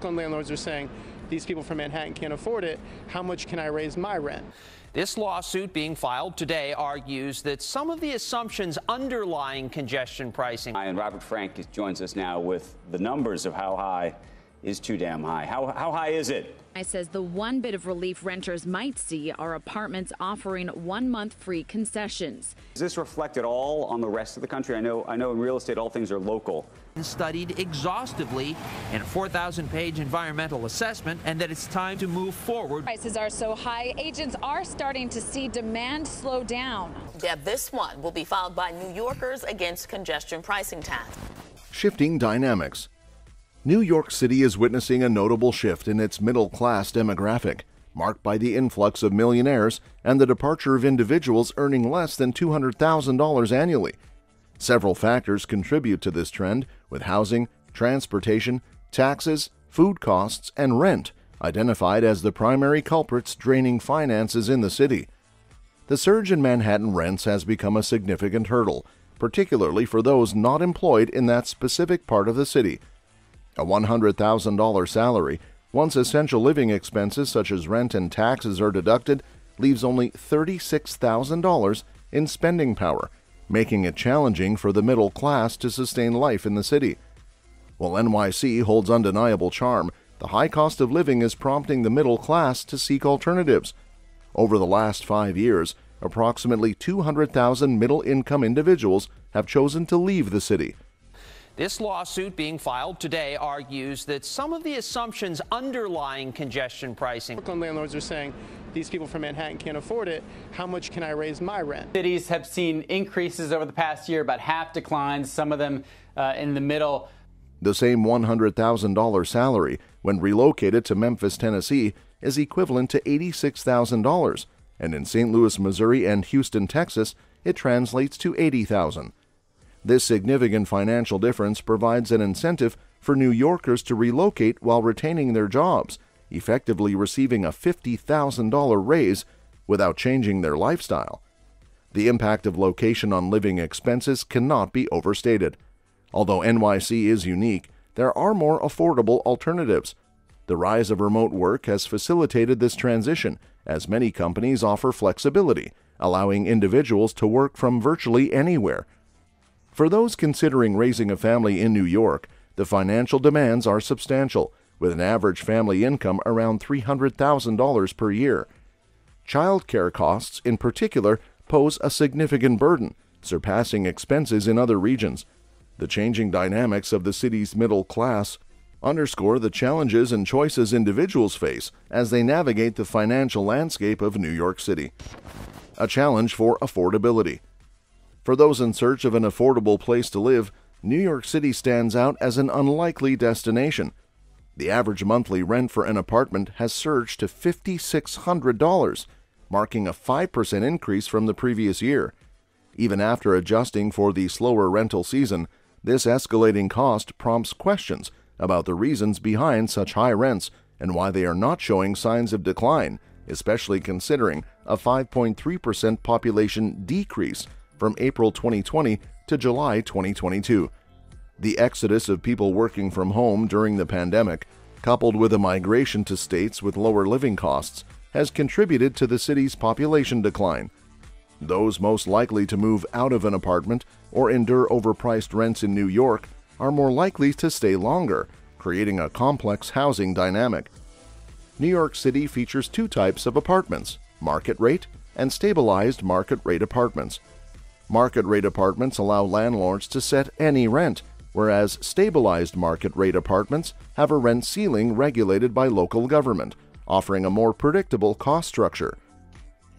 Landlords are saying, these people from Manhattan can't afford it. How much can I raise my rent? This lawsuit being filed today argues that some of the assumptions underlying congestion pricing. And Robert Frank joins us now with the numbers of how high is too damn high. How high is it? I says the one bit of relief renters might see are apartments offering 1 month free concessions. Is this reflected all on the rest of the country? I know in real estate all things are local. Studied exhaustively in a 4,000-page environmental assessment, and that it's time to move forward. Prices are so high, agents are starting to see demand slow down. Deb, this one will be filed by New Yorkers against congestion pricing tax. Shifting dynamics. New York City is witnessing a notable shift in its middle-class demographic, marked by the influx of millionaires and the departure of individuals earning less than $200,000 annually. Several factors contribute to this trend, with housing, transportation, taxes, food costs, and rent identified as the primary culprits draining finances in the city. The surge in Manhattan rents has become a significant hurdle, particularly for those not employed in that specific part of the city. A $100,000 salary, once essential living expenses such as rent and taxes are deducted, leaves only $36,000 in spending power, making it challenging for the middle class to sustain life in the city. While NYC holds undeniable charm, the high cost of living is prompting the middle class to seek alternatives. Over the last 5 years, approximately 200,000 middle-income individuals have chosen to leave the city. This lawsuit being filed today argues that some of the assumptions underlying congestion pricing. Landlords are saying, these people from Manhattan can't afford it. How much can I raise my rent? Cities have seen increases over the past year, about half declines, some of them in the middle. The same $100,000 salary, when relocated to Memphis, Tennessee, is equivalent to $86,000, and in St. Louis, Missouri, and Houston, Texas, it translates to $80,000. This significant financial difference provides an incentive for New Yorkers to relocate while retaining their jobs, effectively receiving a $50,000 raise without changing their lifestyle. The impact of location on living expenses cannot be overstated. Although NYC is unique, there are more affordable alternatives. The rise of remote work has facilitated this transition, as many companies offer flexibility, allowing individuals to work from virtually anywhere. For those considering raising a family in New York, the financial demands are substantial, with an average family income around $300,000 per year. Child care costs, in particular, pose a significant burden, surpassing expenses in other regions. The changing dynamics of the city's middle class underscore the challenges and choices individuals face as they navigate the financial landscape of New York City. A challenge for affordability. For those in search of an affordable place to live, New York City stands out as an unlikely destination. The average monthly rent for an apartment has surged to $5,600, marking a 5% increase from the previous year. Even after adjusting for the slower rental season, this escalating cost prompts questions about the reasons behind such high rents and why they are not showing signs of decline, especially considering a 5.3% population decrease from April 2020 to July 2022. The exodus of people working from home during the pandemic, coupled with a migration to states with lower living costs, has contributed to the city's population decline. Those most likely to move out of an apartment or endure overpriced rents in New York are more likely to stay longer, creating a complex housing dynamic. New York City features two types of apartments: market rate and stabilized market rate apartments. Market rate apartments allow landlords to set any rent, whereas stabilized market rate apartments have a rent ceiling regulated by local government, offering a more predictable cost structure.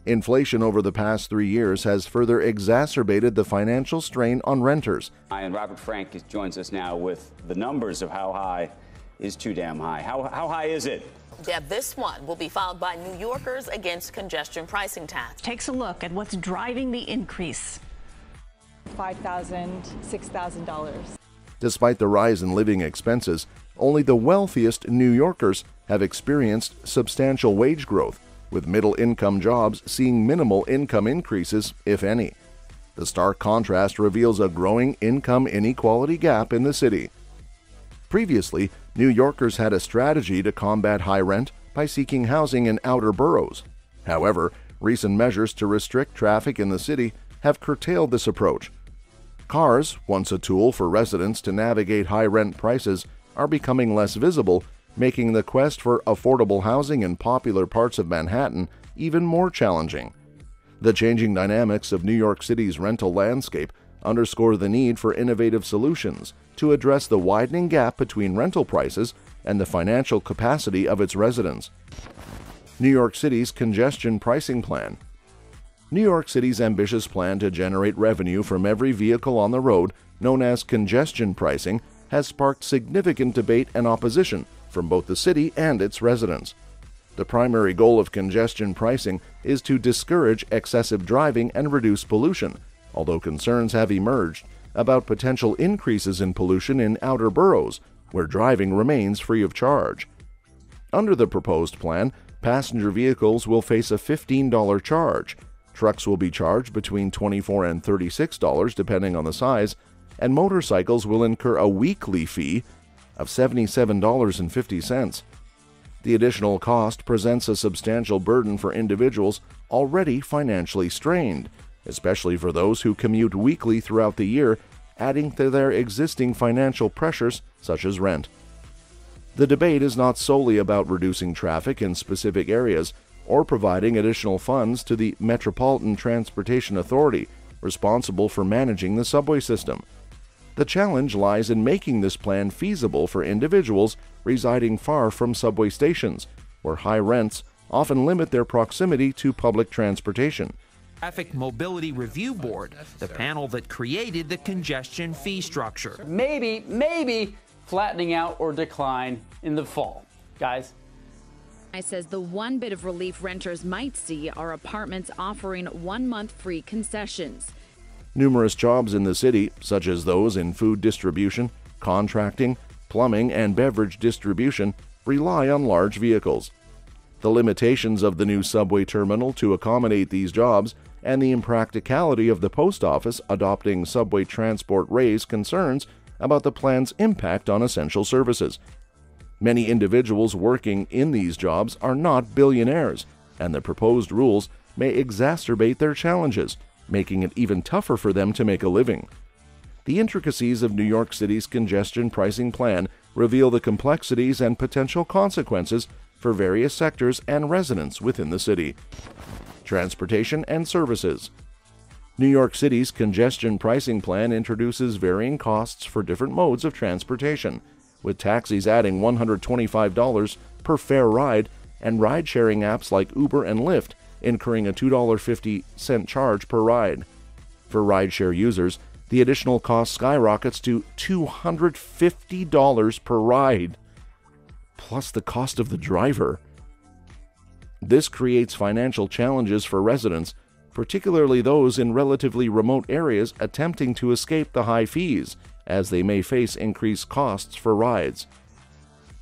Inflation over the past 3 years has further exacerbated the financial strain on renters. And Robert Frank joins us now with the numbers of how high is too damn high. How high is it? Deb, this one will be filed by New Yorkers against congestion pricing tax. Takes a look at what's driving the increase. $5,000, $6,000. Despite the rise in living expenses, only the wealthiest New Yorkers have experienced substantial wage growth, with middle-income jobs seeing minimal income increases, if any. The stark contrast reveals a growing income inequality gap in the city. Previously, New Yorkers had a strategy to combat high rent by seeking housing in outer boroughs. However, recent measures to restrict traffic in the city have curtailed this approach. Cars, once a tool for residents to navigate high rent prices, are becoming less visible, making the quest for affordable housing in popular parts of Manhattan even more challenging. The changing dynamics of New York City's rental landscape underscore the need for innovative solutions to address the widening gap between rental prices and the financial capacity of its residents. New York City's congestion pricing plan. New York City's ambitious plan to generate revenue from every vehicle on the road, known as congestion pricing, has sparked significant debate and opposition from both the city and its residents. The primary goal of congestion pricing is to discourage excessive driving and reduce pollution, although concerns have emerged about potential increases in pollution in outer boroughs, where driving remains free of charge. Under the proposed plan, passenger vehicles will face a $15 charge, trucks will be charged between $24 and $36 depending on the size, and motorcycles will incur a weekly fee of $77.50. The additional cost presents a substantial burden for individuals already financially strained, especially for those who commute weekly throughout the year, adding to their existing financial pressures such as rent. The debate is not solely about reducing traffic in specific areas or providing additional funds to the Metropolitan Transportation Authority, responsible for managing the subway system. The challenge lies in making this plan feasible for individuals residing far from subway stations, where high rents often limit their proximity to public transportation. Traffic Mobility Review Board, the panel that created the congestion fee structure. Maybe flattening out or decline in the fall. Guys? I says the one bit of relief renters might see are apartments offering 1 month free concessions. Numerous jobs in the city, such as those in food distribution, contracting, plumbing, and beverage distribution, rely on large vehicles. The limitations of the new subway terminal to accommodate these jobs and the impracticality of the post office adopting subway transport raise concerns about the plan's impact on essential services. Many individuals working in these jobs are not billionaires, and the proposed rules may exacerbate their challenges, making it even tougher for them to make a living. The intricacies of New York City's congestion pricing plan reveal the complexities and potential consequences for various sectors and residents within the city. Transportation and services. New York City's congestion pricing plan introduces varying costs for different modes of transportation, with taxis adding $125 per ride and ride-sharing apps like Uber and Lyft incurring a $2.50 charge per ride. For rideshare users, the additional cost skyrockets to $250 per ride, plus the cost of the driver. This creates financial challenges for residents, particularly those in relatively remote areas attempting to escape the high fees, as they may face increased costs for rides.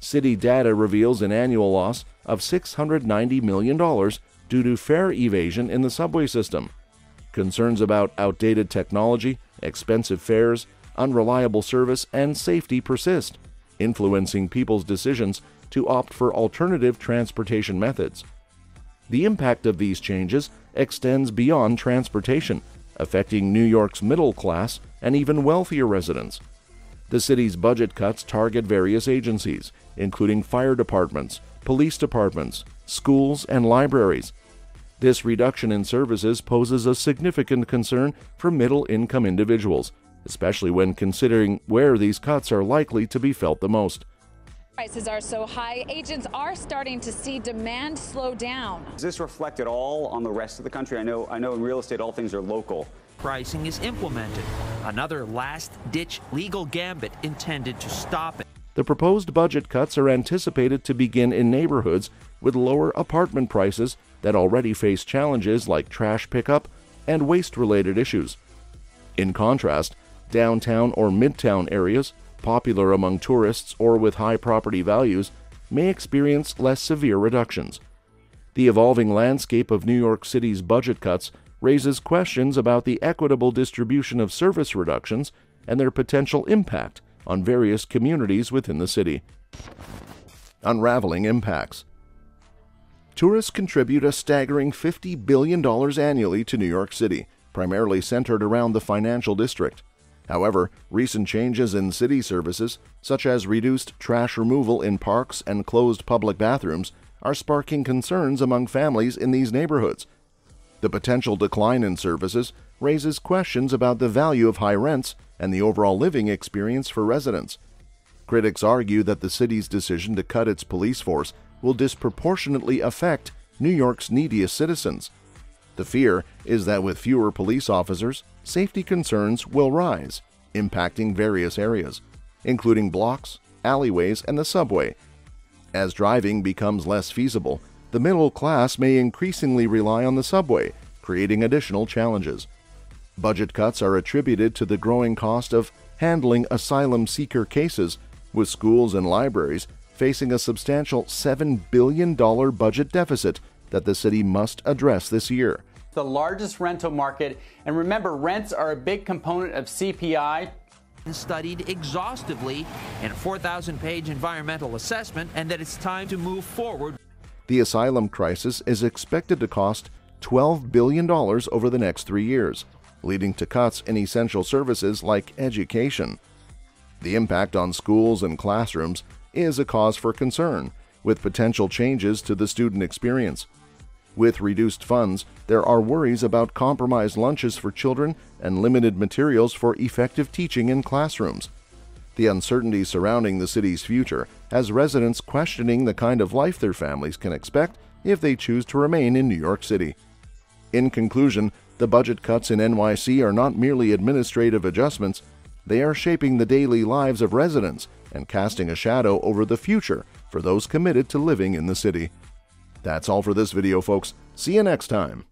City data reveals an annual loss of $690 million due to fare evasion in the subway system. Concerns about outdated technology, expensive fares, unreliable service, and safety persist, influencing people's decisions to opt for alternative transportation methods. The impact of these changes extends beyond transportation, affecting New York's middle class and even wealthier residents. The city's budget cuts target various agencies, including fire departments, police departments, schools, and libraries. This reduction in services poses a significant concern for middle-income individuals, especially when considering where these cuts are likely to be felt the most. Prices are so high, agents are starting to see demand slow down. Does this reflect at all on the rest of the country? I know in real estate all things are local. Pricing is implemented. Another last-ditch legal gambit intended to stop it. The proposed budget cuts are anticipated to begin in neighborhoods with lower apartment prices that already face challenges like trash pickup and waste-related issues. In contrast, downtown or midtown areas, popular among tourists or with high property values, may experience less severe reductions. The evolving landscape of New York City's budget cuts raises questions about the equitable distribution of service reductions and their potential impact on various communities within the city. Unraveling impacts. Tourists contribute a staggering $50 billion annually to New York City, primarily centered around the financial district. However, recent changes in city services, such as reduced trash removal in parks and closed public bathrooms, are sparking concerns among families in these neighborhoods. The potential decline in services raises questions about the value of high rents and the overall living experience for residents. Critics argue that the city's decision to cut its police force will disproportionately affect New York's neediest citizens. The fear is that with fewer police officers, safety concerns will rise, impacting various areas, including blocks, alleyways, and the subway. As driving becomes less feasible, the middle class may increasingly rely on the subway, creating additional challenges. Budget cuts are attributed to the growing cost of handling asylum seeker cases, with schools and libraries facing a substantial $7 billion budget deficit that the city must address this year. The largest rental market, and remember, rents are a big component of CPI. Studied exhaustively in a 4,000-page environmental assessment, and that it's time to move forward. The asylum crisis is expected to cost $12 billion over the next 3 years, leading to cuts in essential services like education. The impact on schools and classrooms is a cause for concern, with potential changes to the student experience. With reduced funds, there are worries about compromised lunches for children and limited materials for effective teaching in classrooms. The uncertainty surrounding the city's future has residents questioning the kind of life their families can expect if they choose to remain in New York City. In conclusion, the budget cuts in NYC are not merely administrative adjustments, they are shaping the daily lives of residents and casting a shadow over the future for those committed to living in the city. That's all for this video, folks. See you next time.